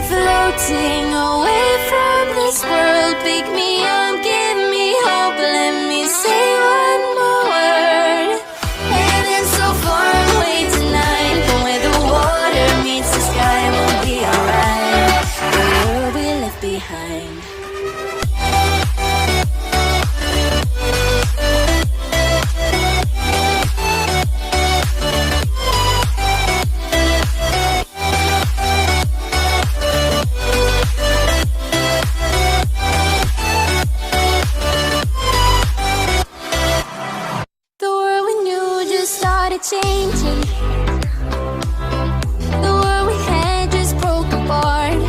floating away from this world. Pick me up, give me hope, let me say one more word. Heaven so far away tonight, but where the water meets the sky, we'll be alright. The world we left behind. Changing. The world we had just broke apart.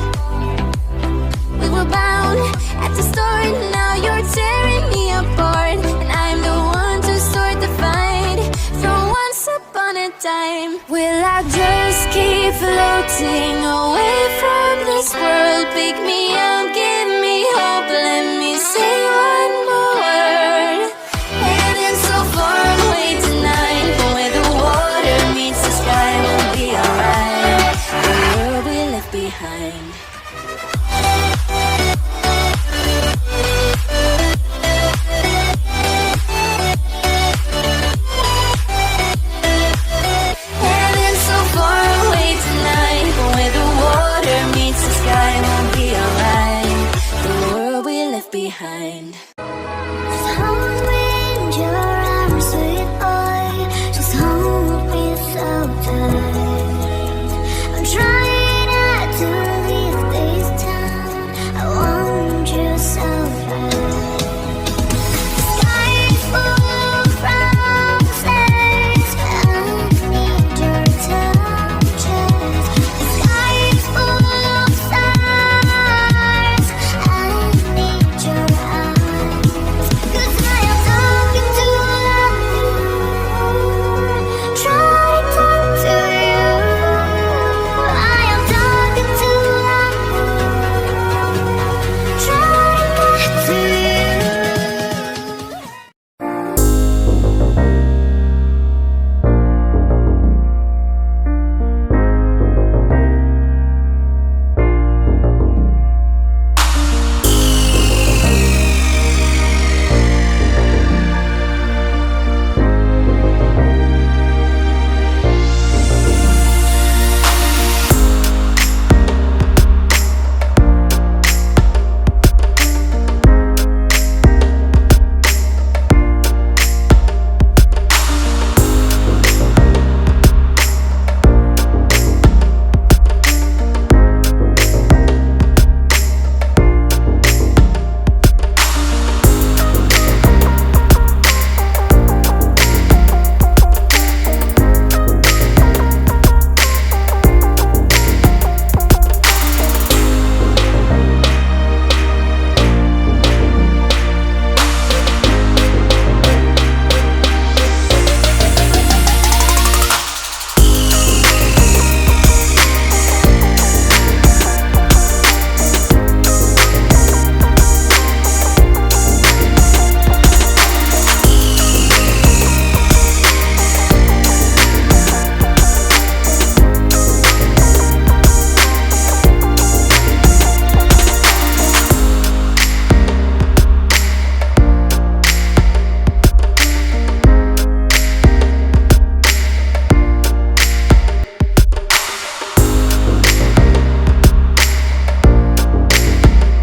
We were bound at the start, now you're tearing me apart. And I'm the one to start the fight from once upon a time. Will I just keep floating away from this world? Pick me up, give me hope, let me say one more word. Heaven's so far away tonight, but where the water meets the sky, we'll be alright. The world we left behind. Heaven's so far away tonight, but where the water meets the sky, we'll be alright. The world we left behind. Someone in your